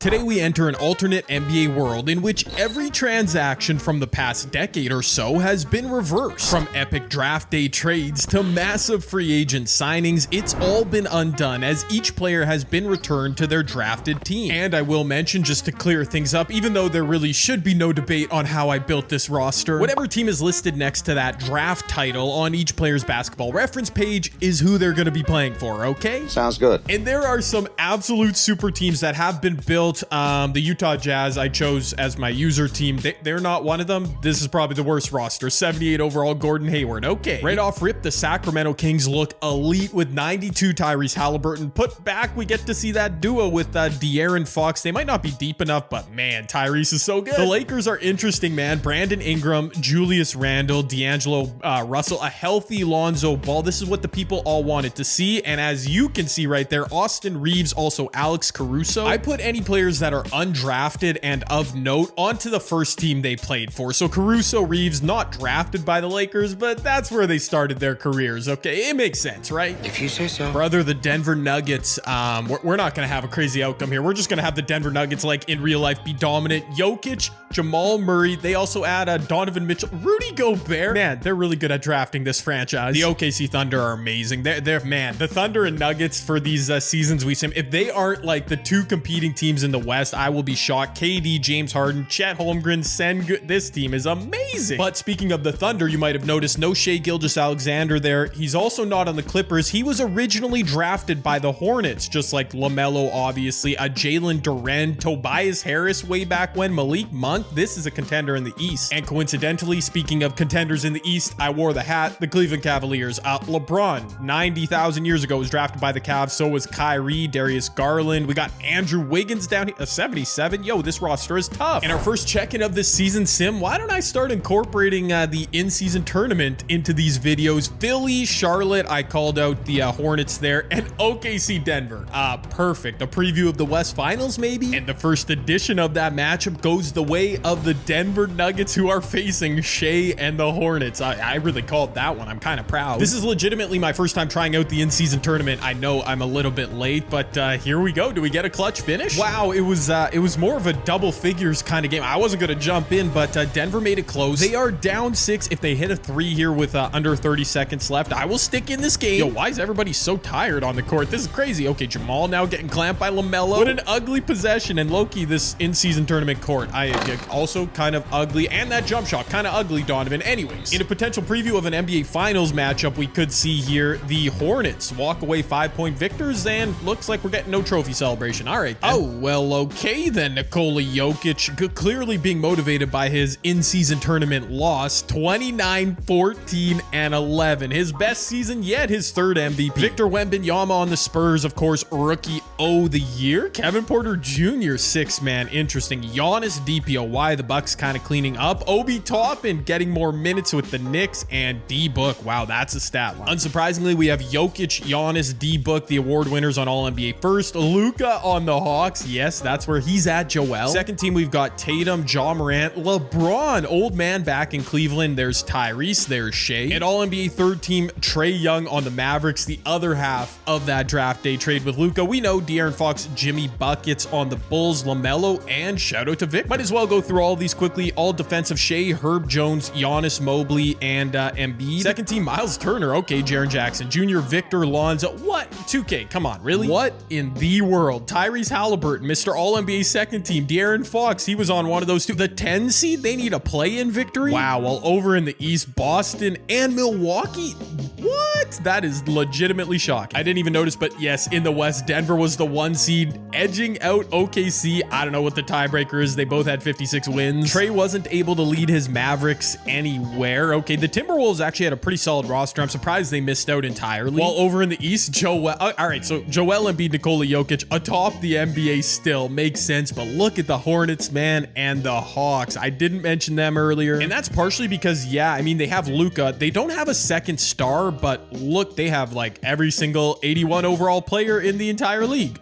Today we enter an alternate NBA world in which every transaction from the past decade or so has been reversed. From epic draft day trades to massive free agent signings, it's all been undone as each player has been returned to their drafted team. And I will mention, just to clear things up, even though there really should be no debate on how I built this roster, whatever team is listed next to that draft title on each player's basketball reference page is who they're going to be playing for, okay? Sounds good. And there are some absolute super teams that have been built. The Utah Jazz I chose as my user team. They're not one of them. This is probably the worst roster. 78 overall, Gordon Hayward. Okay. Right off rip, the Sacramento Kings look elite with 92 Tyrese Halliburton. Put back, we get to see that duo with De'Aaron Fox. They might not be deep enough, but man, Tyrese is so good. The Lakers are interesting, man. Brandon Ingram, Julius Randle, D'Angelo Russell, a healthy Lonzo Ball. This is what the people all wanted to see. And as you can see right there, Austin Reeves, also Alex Caruso. I put any players that are undrafted and of note onto the first team they played for. So Caruso, Reeves, not drafted by the Lakers, but that's where they started their careers. Okay, it makes sense, right? If you say so. Brother, the Denver Nuggets, we're not going to have a crazy outcome here. We're just going to have the Denver Nuggets, like in real life, be dominant. Jokic, Jamal Murray, they also add Donovan Mitchell, Rudy Gobert. Man, they're really good at drafting this franchise. The OKC Thunder are amazing. They're man, the Thunder and Nuggets for these seasons we sim, if they aren't like the two competing teams in the West, I will be shocked. KD, James Harden, Chet Holmgren, Sengun. This team is amazing. But speaking of the Thunder, you might have noticed no Shai Gilgeous-Alexander there. He's also not on the Clippers. He was originally drafted by the Hornets, just like LaMelo, obviously. Jalen Duren, Tobias Harris way back when, Malik Monk. This is a contender in the East. And coincidentally, speaking of contenders in the East, I wore the hat. The Cleveland Cavaliers. LeBron, 90,000 years ago, was drafted by the Cavs. So was Kyrie, Darius Garland. We got Andrew Wiggins down here. 77. Yo, this roster is tough. And our first check-in of this season sim, why don't I start incorporating the in-season tournament into these videos? Philly, Charlotte, I called out the Hornets there, and OKC Denver. Perfect. A preview of the West Finals, maybe? And the first edition of that matchup goes the way of the Denver Nuggets, who are facing Shai and the Hornets. I really called that one. I'm kind of proud. This is legitimately my first time trying out the in-season tournament. I know I'm a little bit late, but here we go. Do we get a clutch finish? Wow, it was more of a double figures kind of game. I wasn't going to jump in, but Denver made it close. They are down 6. If they hit a 3 here with under 30 seconds left, I will stick in this game. Yo, why is everybody so tired on the court? This is crazy. Okay, Jamal now getting clamped by LaMelo. What an ugly possession. And low-key, this in-season tournament court, I also kind of ugly. And that jump shot, kind of ugly, Donovan. Anyways, in a potential preview of an NBA Finals matchup, we could see here the Hornets walk away 5-point victors, and looks like we're getting no trophy celebration. All right, then. Oh, well, okay then. Nikola Jokic clearly being motivated by his in-season tournament loss, 29, 14, and 11. His best season yet, his third MVP. Victor Wembanyama on the Spurs, of course, rookie of the year. Kevin Porter Jr., 6-man, interesting. Giannis DPOY, the Bucks kind of cleaning up. Obi Toppin getting more minutes with the Knicks, and D-Book. Wow, that's a stat line. Unsurprisingly, we have Jokic, Giannis, D-Book, the award winners on All-NBA first. Luka on the Hawks. Yes, that's where he's at. Joel. Second team, we've got Tatum, Ja Morant, LeBron, old man back in Cleveland. There's Tyrese, there's Shai. And All-NBA third team, Trae Young on the Mavericks, the other half of that draft day trade with Luka. We know De'Aaron Fox, Jimmy Buckets on the Bulls, LaMelo, and shout out to Vic. Might as well go through all these quickly. All defensive, Shai, Herb Jones, Giannis Mobley, and Embiid. Second team, Miles Turner. Okay, Jaren Jackson Jr., Victor Lonzo. What? 2K, come on, really? What in the world? Tyrese Halliburton, Mr. All-NBA second team. De'Aaron Fox, he was on one of those two. The 10 seed, they need a play-in victory? Wow, well, over in the East, Boston and Milwaukee. What? That is legitimately shocking. I didn't even notice, but yes, in the West, Denver was the 1 seed, edging out OKC. I don't know what the tiebreaker is. They both had 56 wins. Trae wasn't able to lead his Mavericks anywhere. Okay, the Timberwolves actually had a pretty solid roster. I'm surprised they missed out entirely. While over in the East, Joel Embiid, Nikola Jokic atop the NBA still makes sense, but look at the Hornets, man, and the Hawks. I didn't mention them earlier, and that's partially because, yeah, I mean, they have Luka. They don't have a second star, but look, they have like every single 81 overall player in the entire league.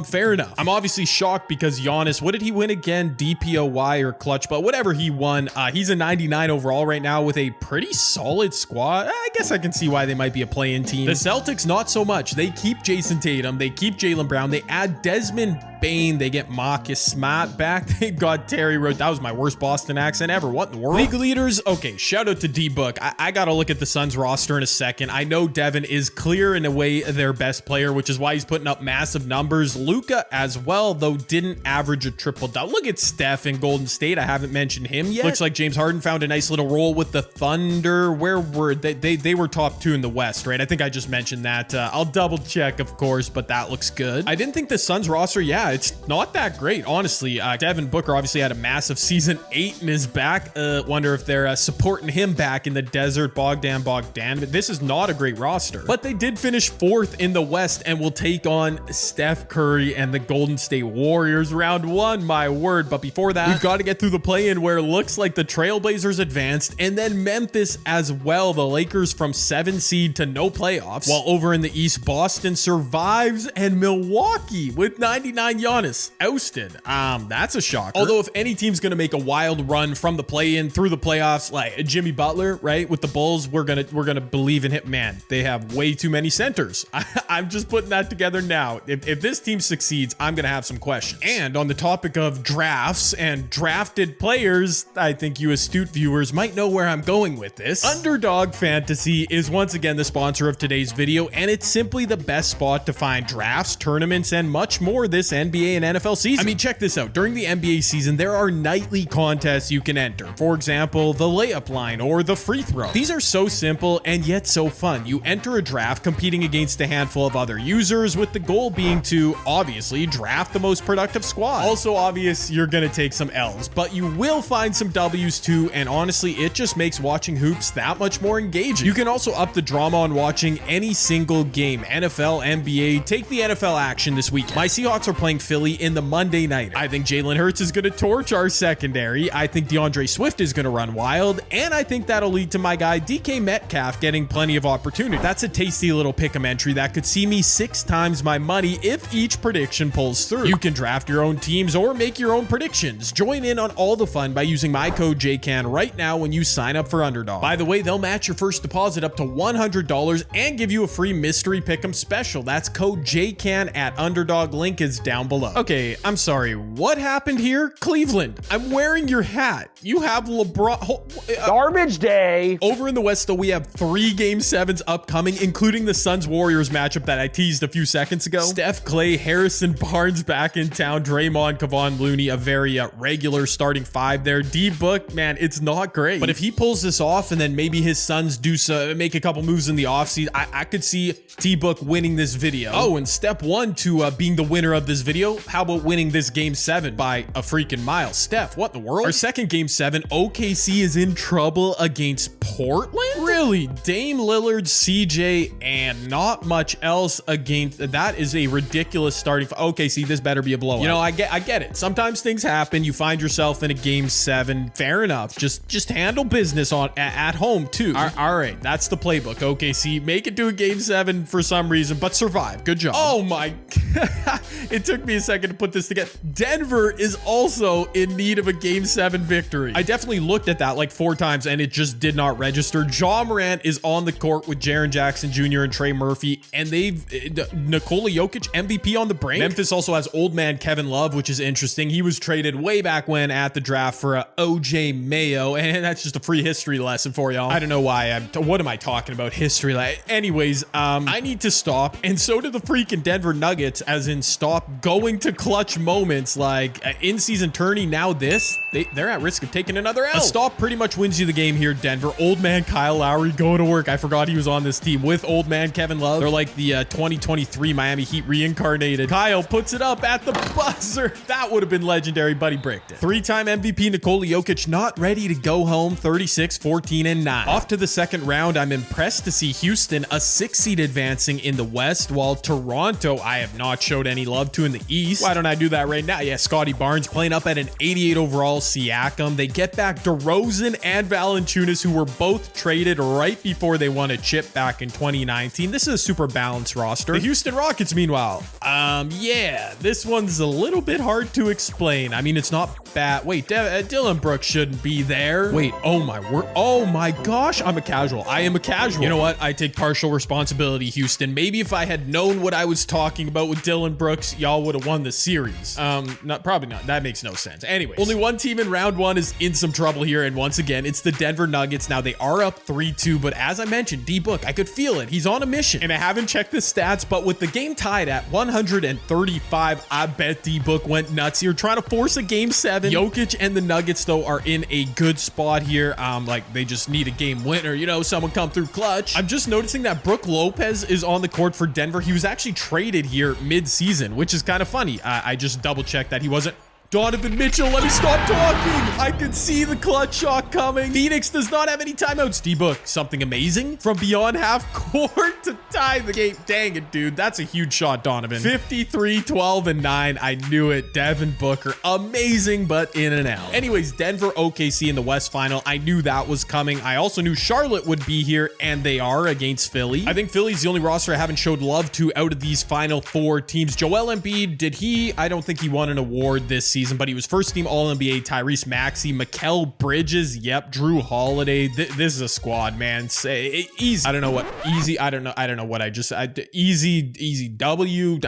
Fair enough. I'm obviously shocked because Giannis, what did he win again? DPOY or clutch, but whatever he won, he's a 99 overall right now with a pretty solid squad. I guess I can see why they might be a play-in team. The Celtics, not so much. They keep Jason Tatum. They keep Jaylen Brown. They add Desmond Bane. They get Marcus Smart back. They got Terry Rowe. That was my worst Boston accent ever. What in the world? League leaders. Okay, shout out to D-Book. I got to look at the Suns roster in a second. I know Devin is clear in a way their best player, which is why he's putting up massive numbers. Luka as well, though, didn't average a triple-double. Look at Steph in Golden State. I haven't mentioned him yet. Looks like James Harden found a nice little role with the Thunder. Where were they? They were top 2 in the West, right? I think I just mentioned that. I'll double check, of course, but that looks good. I didn't think the Suns roster, yeah, it's not that great, honestly. Devin Booker obviously had a massive season 8 in his back. Wonder if they're supporting him back in the desert. Bogdan. This is not a great roster, but they did finish 4th in the West and will take on Steph Curry and the Golden State Warriors round 1, my word. But before that, we've got to get through the play-in where it looks like the Trailblazers advanced and then Memphis as well. The Lakers from 7 seed to no playoffs, while over in the East, Boston survives and Milwaukee with 99 Giannis ousted. That's a shocker. Although if any team's gonna make a wild run from the play-in through the playoffs, like Jimmy Butler, right, with the Bulls, we're gonna believe in him. Man, they have way too many centers. I'm just putting that together now. If this team succeeds, I'm gonna have some questions. And on the topic of drafts and drafted players, I think you astute viewers might know where I'm going with this. Underdog Fantasy is once again the sponsor of today's video, and it's simply the best spot to find drafts, tournaments, and much more this NBA and NFL season. I mean, check this out. During the NBA season, there are nightly contests you can enter. For example, the layup line or the free throw. These are so simple and yet so fun. You enter a draft competing against a handful of other users with the goal being to, obviously, draft the most productive squad. Also obvious, you're gonna take some L's, but you will find some W's too, and honestly, it just makes watching hoops that much more engaging. You can also up the drama on watching any single game. NFL, NBA, take the NFL action this weekend. My Seahawks are playing Philly in the Monday night. I think Jalen Hurts is gonna torch our secondary. I think DeAndre Swift is gonna run wild, and I think that'll lead to my guy DK Metcalf getting plenty of opportunity. That's a tasty little pick'em entry that could see me 6 times my money if each prediction pulls through. You can draft your own teams or make your own predictions. Join in on all the fun by using my code JCAN right now when you sign up for Underdog. By the way, they'll match your first deposit up to $100 and give you a free mystery pick'em special. That's code JCAN at Underdog. Link is down below. Okay, I'm sorry. What happened here? Cleveland, I'm wearing your hat. You have LeBron. Garbage day. Over in the West, though, we have 3 Game 7s upcoming, including the Suns-Warriors matchup that I teased a few seconds ago. Steph, Clay, Harrison Barnes back in town. Draymond, Kevon Looney, a very regular starting 5 there. D-Book, man, it's not great. But if he pulls this off and then maybe his Suns do make a couple moves in the offseason, I could see T-Book winning this video. Oh, and step 1 to being the winner of this video, how about winning this Game 7 by a freaking mile? Steph, what in the world? Our second Game 7, OKC is in trouble against Portland? Really? Dame Lillard, CJ, and not much else against. That is a ridiculous starting. OKC, this better be a blowout. You know, I get it. Sometimes things happen. You find yourself in a Game 7. Fair enough. Just handle business at home too. All right, that's the playbook. OKC, make it to a Game 7 for some reason, but survive. Good job. Oh my. It took me a second to put this together. Denver is also in need of a Game 7 victory. I definitely looked at that like 4 times and it just did not register. Ja Morant is on the court with Jaren Jackson Jr. and Trey Murphy, and they've Nikola Jokic MVP on the brink. Memphis also has old man Kevin Love, which is interesting. He was traded way back when at the draft for OJ Mayo, and that's just a free history lesson for y'all. I don't know why what am I talking about? History. Anyways, I need to stop, and so do the freaking Denver Nuggets, as in stop going to clutch moments like in-season tourney. Now they're at risk of taking another L. A stop pretty much wins you the game here, Denver. Old man Kyle Lowry going to work. I forgot he was on this team with old man Kevin Love. They're like the 2023 Miami Heat reincarnated. Kyle puts it up at the buzzer. That would have been legendary, but he bricked it. 3-time MVP Nikola Jokic not ready to go home. 36, 14, and 9. Off to the second round. I'm impressed to see Houston, a 6 seed, advancing in the West, while Toronto, I have not showed any love to in the East. Why don't I do that right now? Yeah, Scotty Barnes playing up at an 88 overall. Siakam. They get back DeRozan and Valanciunas, who were both traded right before they won a chip. ship back in 2019. This is a super balanced roster. The Houston Rockets, meanwhile, yeah, this one's a little bit hard to explain. I mean, it's not bad. Wait, Dylan Brooks shouldn't be there. Wait, oh my word. Oh my gosh, I'm a casual. I am a casual. You know what? I take partial responsibility, Houston. Maybe if I had known what I was talking about with Dylan Brooks, y'all would have won the series. Probably not. That makes no sense. Anyways, only one team in round one is in some trouble here, and once again, it's the Denver Nuggets. Now, they are up 3-2, but as I mentioned, D-Book, I could feel it. He's on a mission, and I haven't checked the stats, but with the game tied at 135, I bet D-Book went nuts here, trying to force a game 7. Jokic and the Nuggets, though, are in a good spot here. Like, they just need a game winner, you know, someone come through clutch. I'm just noticing that Brook Lopez is on the court for Denver. He was actually traded here mid-season, which is kind of funny. I just double-checked that he wasn't. Donovan Mitchell, let me stop talking. I could see the clutch shot coming. Phoenix does not have any timeouts. D-Book, something amazing from beyond half court to tie the game. Dang it, dude. That's a huge shot, Donovan. 53, 12, and 9. I knew it. Devin Booker, amazing, but in and out. Anyways, Denver, OKC in the West Final. I knew that was coming. I also knew Charlotte would be here, and they are against Philly. I think Philly's the only roster I haven't showed love to out of these final 4 teams. Joel Embiid, I don't think he won an award this season, but he was first team All-NBA. Tyrese Maxey, Mikal Bridges, yep, Drew Holiday. This is a squad, man. Say easy. I don't know what easy. I don't know what easy W.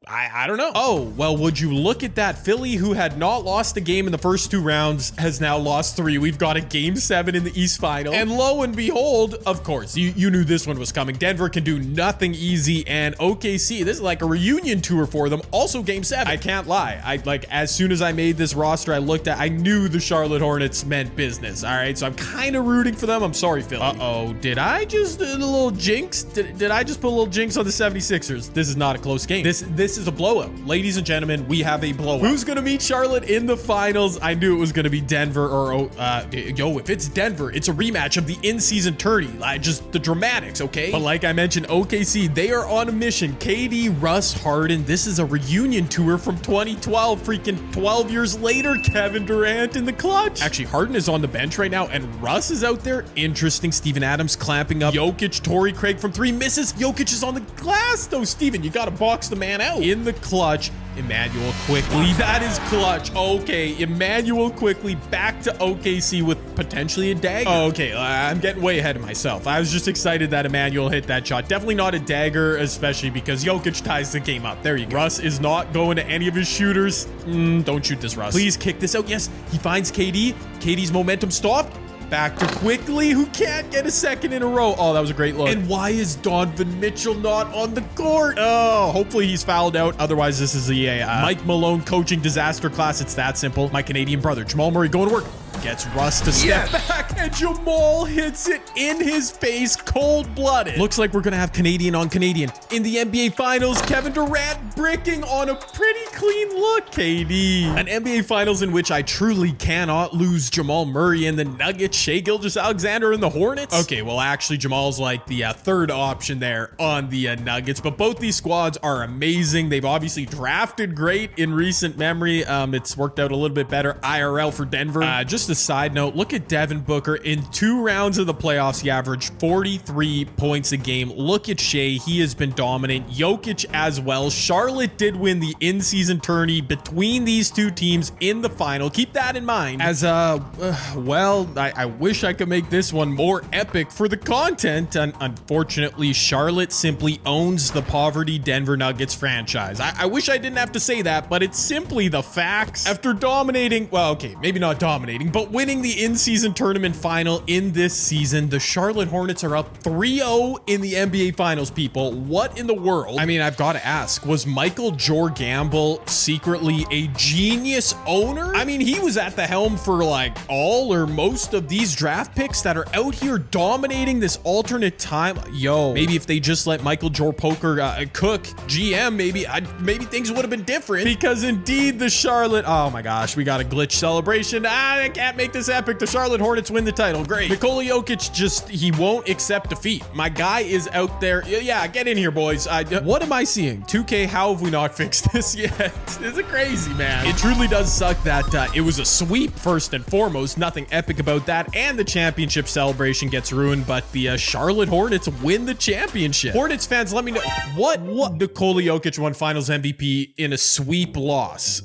I don't know. Oh, well, would you look at that? Philly, who had not lost a game in the first 2 rounds, has now lost 3. We've got a game 7 in the East Final. And lo and behold, of course, you knew this one was coming. Denver can do nothing easy, and OKC, this is like a reunion tour for them. Also game 7. I can't lie. As soon as I made this roster, I knew the Charlotte Hornets meant business. All right, so I'm kind of rooting for them. I'm sorry, Philly. Uh-oh, did I just do a little jinx? Did I just put a little jinx on the 76ers? This is not a close game. This is a blowout. Ladies and gentlemen, we have a blowout. Who's going to meet Charlotte in the finals? I knew it was going to be Denver or, if it's Denver, it's a rematch of the in-season tourney. Just the dramatics, okay? But like I mentioned, OKC, they are on a mission. KD, Russ, Harden, this is a reunion tour from 2012, freaking 12 years later. Kevin Durant in the clutch. Actually, Harden is on the bench right now, and Russ is out there. Interesting. Steven Adams clamping up. Jokic, Torrey Craig from 3 misses. Jokic is on the glass, though. Steven, you got to box the man out. In the clutch, Immanuel Quickley. That is clutch. Okay, Immanuel Quickley back to OKC with potentially a dagger. Okay, I'm getting way ahead of myself. I was just excited that Immanuel hit that shot. Definitely not a dagger, especially because Jokic ties the game up. There you go. Russ is not going to any of his shooters. Don't shoot this, Russ. Please kick this out. Yes, he finds KD. KD's momentum stopped. Back to Quickley, who can't get a second in a row. Oh, that was a great look. And why is Donovan Mitchell not on the court? Oh, hopefully he's fouled out. Otherwise, this is a Mike Malone coaching disaster class. It's that simple. My Canadian brother, Jamal Murray, going to work. Gets Russ to step back, and Jamal hits it in his face, cold-blooded. Looks like we're going to have Canadian on Canadian. In the NBA Finals, Kevin Durant bricking on a pretty clean look, KD. An NBA Finals in which I truly cannot lose Jamal Murray and the Nuggets, Shai Gilgeous-Alexander and the Hornets. Okay, well, actually, Jamal's like the third option there on the Nuggets, but both these squads are amazing. They've obviously drafted great in recent memory. It's worked out a little bit better IRL for Denver. Just a side note, look at Devin Booker. In 2 rounds of the playoffs, he averaged 43 points a game. Look at Shai. He has been dominant. Jokic as well. Charlotte did win the in-season tourney between these 2 teams in the final. Keep that in mind. As, well, I wish I could make this one more epic for the content. And unfortunately, Charlotte simply owns the poverty Denver Nuggets franchise. I wish I didn't have to say that, but it's simply the facts. After dominating, well, okay, maybe not dominating, but winning the in-season tournament final in this season, the Charlotte Hornets are up 3-0 in the NBA Finals, people. What in the world? I mean, I've got to ask, was Michael Jorgamble secretly a genius owner? I mean, he was at the helm for like all or most of these draft picks that are out here dominating this alternate time. Yo, maybe if they just let Michael Jorpoker cook GM, maybe things would have been different, because indeed the Charlotte, oh my gosh, we got a glitch celebration. I can't can't make this epic. The Charlotte Hornets win the title. Great. Nikola Jokic he won't accept defeat. My guy is out there. Yeah, get in here, boys. What am I seeing? 2K, how have we not fixed this yet? Is it crazy, man? It truly does suck that it was a sweep first and foremost. Nothing epic about that. And the championship celebration gets ruined, but the Charlotte Hornets win the championship. Hornets fans, let me know. What? Nikola Jokic won finals MVP in a sweep loss.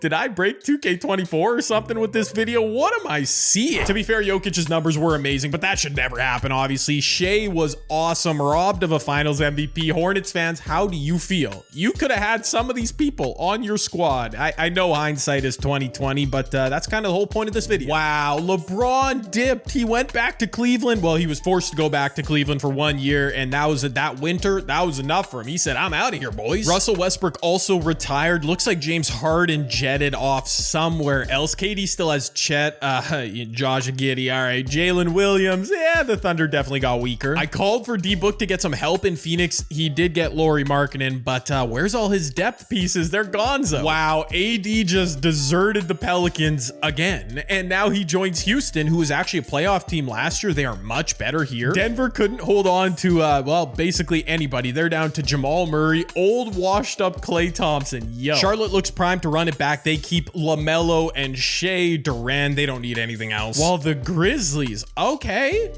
Did I break 2K24 or something with this video? What am I seeing? To be fair, Jokic's numbers were amazing, but that should never happen, obviously. Shea was awesome, robbed of a finals MVP. Hornets fans, how do you feel? You could have had some of these people on your squad. I know hindsight is 2020, but that's kind of the whole point of this video. Wow, LeBron dipped. He went back to Cleveland. Well, he was forced to go back to Cleveland for 1 year, and that winter, that was enough for him. He said, I'm out of here, boys. Russell Westbrook also retired. Looks like James Harden jetted off somewhere else. KD still has Chet, Josh Giddey. All right, Jalen Williams. Yeah, the Thunder definitely got weaker. I called for D-Book to get some help in Phoenix. He did get Lauri Markkanen, but where's all his depth pieces? They're gonzo. Wow, AD just deserted the Pelicans again, and now he joins Houston, who was actually a playoff team last year. They are much better here. Denver couldn't hold on to, well, basically anybody. They're down to Jamal Murray, old washed up Klay Thompson. Yo. Charlotte looks primed to run it back. They keep LaMelo and Shea Durant. They don't need anything else. While the Grizzlies, okay.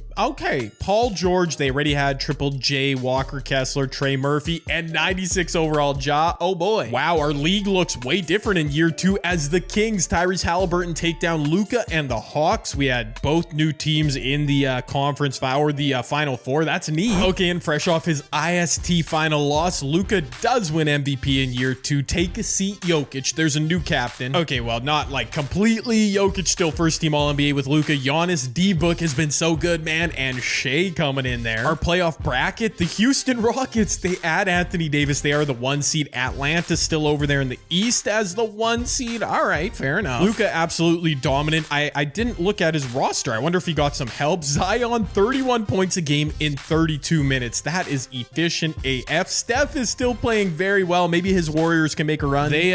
Paul George, they already had Triple J, Walker Kessler, Trey Murphy, and 96 overall Ja. Oh boy. Wow, our league looks way different in year 2 as the Kings, Tyrese Halliburton take down Luka and the Hawks. We had both new teams in the conference or the Final Four. That's neat. Okay, and fresh off his IST final loss, Luka does win MVP in year 2. Take a seat, Jokic. There's a new captain. Okay, well, not like completely. Jokic still first team All-NBA with Luka. Giannis, D-Book has been so good, man, and Shea coming in there. Our playoff bracket, the Houston Rockets, they add Anthony Davis. They are the 1 seed. Atlanta still over there in the East as the 1 seed. All right, fair enough. Luka absolutely dominant. I didn't look at his roster. I wonder if he got some help. Zion, 31 points a game in 32 minutes. That is efficient AF. Steph is still playing very well. Maybe his Warriors can make a run. They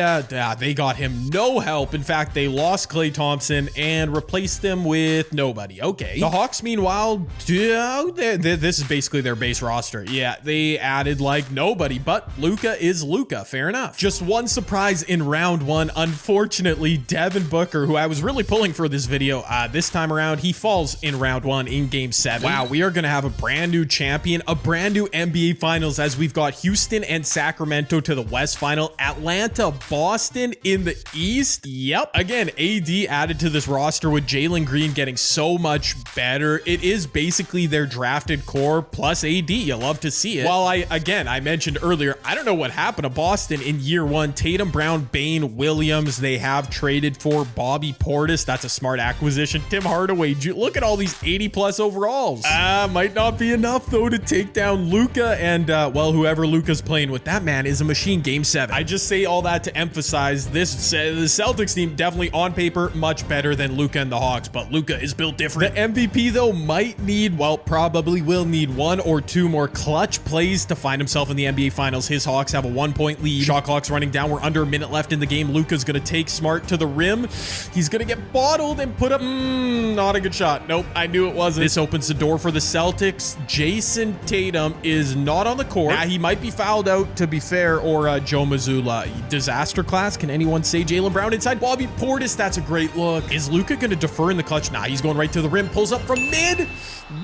got him no help. In fact, they lost Klay Thompson and replaced him with nobody. Okay. The Hawks, meanwhile, this is basically their base roster. Yeah, they added like nobody, but Luka is Luka. Fair enough. Just one surprise in round 1. Unfortunately, Devin Booker, who I was really pulling for this video, this time around, he falls in round 1 in game 7. Wow, we are going to have a brand new champion, a brand new NBA Finals, as we've got Houston and Sacramento to the West Final, Atlanta, Boston in the East. Yep. Again, AD added to this roster with Jalen Green getting so much better. It is basically their drafted core plus AD. You love to see it. While I mentioned earlier, I don't know what happened to Boston in year 1. Tatum, Brown, Bane, Williams. They have traded for Bobby Portis. That's a smart acquisition. Tim Hardaway. Look at all these 80 plus overalls. Might not be enough though to take down Luka and well, whoever Luka's playing with. That man is a machine. Game 7. I just say all that to emphasize this. The Celtics team definitely on paper much better than Luka and the Hawks, but Luka is built different. The MVP though might need, well, probably will need 1 or 2 more clutch plays to find himself in the NBA Finals. His Hawks have a 1-point lead. Shot clock's running down. We're under a minute left in the game. Luka's gonna take Smart to the rim. He's gonna get bottled and put up. Not a good shot. Nope, I knew it wasn't. This opens the door for the Celtics. Jason Tatum is not on the court. He might be fouled out, to be fair, or Joe Mazzulla. Disaster class. Can anyone say Jaylen Brown inside? Bobby Portis, that's a great look. Is Luka gonna defer in the clutch? Nah, he's going right to the rim. Pulls up from mid.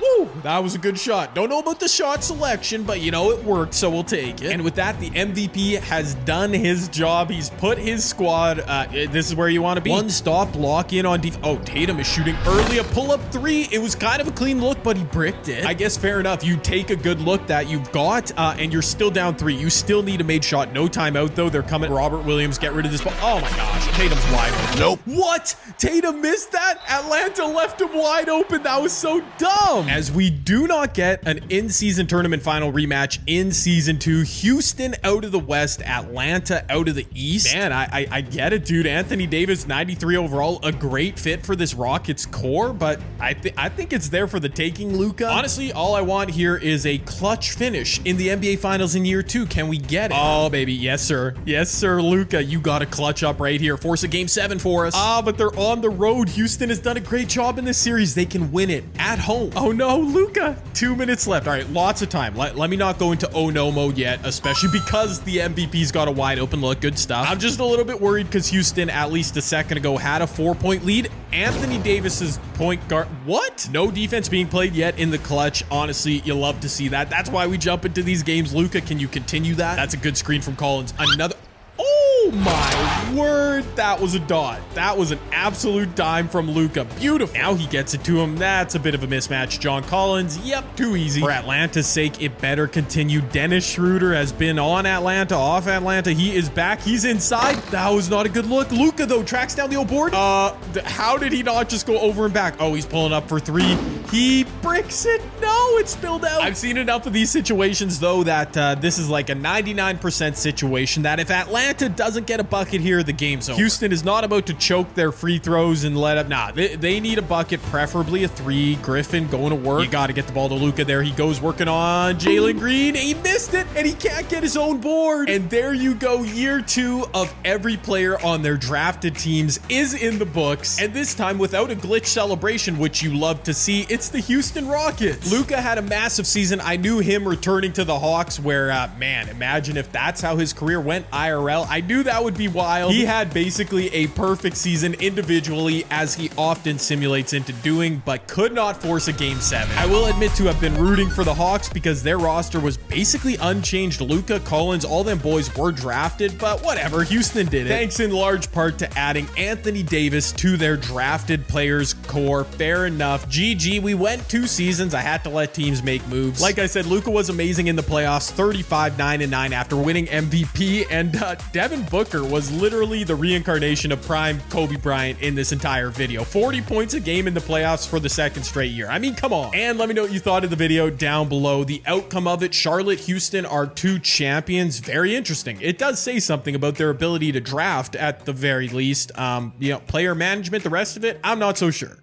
Woo, that was a good shot. Don't know about the shot selection, but you know, it worked, so we'll take it. And with that, the MVP has done his job. He's put his squad, this is where you want to be. One stop, lock in on defense. Oh, Tatum is shooting early, a pull-up 3. It was kind of a clean look, but he bricked it. I guess fair enough. You take a good look that you've got, and you're still down 3. You still need a made shot. No timeout, though. They're coming. Robert Williams, get rid of this ball. Oh, my gosh. Tatum's wide open. Nope. What? Tatum missed that? Atlanta left him wide open. That was so dumb. As we do not get an in-season tournament final rematch in season 2, Houston out of the West, Atlanta out of the East. Man, I get it, dude. Anthony Davis, 93 overall, a great fit for this Rockets core, but I think it's there for the taking, Luka. Honestly, all I want here is a clutch finish in the NBA Finals in year 2. Can we get it? Oh, baby. Yes, sir. Yes, sir, Luka. You got to clutch up right here. Force a game 7 for us. But they're on the road. Houston has done a great job in this series. They can win it at home. Oh no, Luka. 2 minutes left. All right, lots of time. Let me not go into oh no mode yet, especially because the MVP's got a wide open look. Good stuff. I'm just a little bit worried because Houston, at least a second ago, had a 4-point lead. Anthony Davis's point guard. What? No defense being played yet in the clutch. Honestly, you love to see that. That's why we jump into these games. Luka, can you continue that? That's a good screen from Collins. Another. Oh my word, that was a dot. That was an absolute dime from Luka. Beautiful. Now he gets it to him. That's a bit of a mismatch. John Collins, yep, too easy. For Atlanta's sake, it better continue. Dennis Schroeder has been on Atlanta, off Atlanta. He is back. He's inside. That was not a good look. Luka, though, tracks down the old board. How did he not just go over and back? Oh, he's pulling up for three. He bricks it. No, it's spilled out. I've seen enough of these situations, though, that this is like a 99% situation that if Atlanta doesn't get a bucket here, the game's over. Houston is not about to choke their free throws and let up. Nah, they need a bucket, preferably a three. Griffin going to work. You got to get the ball to Luka. There he goes, working on Jalen Green. He missed it, and he can't get his own board. And there you go. Year 2 of every player on their drafted teams is in the books. And this time without a glitch celebration, which you love to see. It's the Houston Rockets. Luka had a massive season. I knew him returning to the Hawks where, man, imagine if that's how his career went IRL. I knew that would be wild. He had basically a perfect season individually, as he often simulates into doing, but could not force a game 7. I will admit to have been rooting for the Hawks because their roster was basically unchanged. Luka, Collins, all them boys were drafted, but whatever, Houston did it. Thanks in large part to adding Anthony Davis to their drafted players core. Fair enough. GG, we went 2 seasons. I had to let teams make moves. Like I said, Luka was amazing in the playoffs, 35, 9-9 after winning MVP, and Devin Booker was literally the reincarnation of prime Kobe Bryant in this entire video. 40 points a game in the playoffs for the 2nd straight year. I mean, come on. And let me know what you thought of the video down below. The outcome of it, Charlotte, Houston are 2 champions. Very interesting. It does say something about their ability to draft at the very least. You know, player management, the rest of it, I'm not so sure.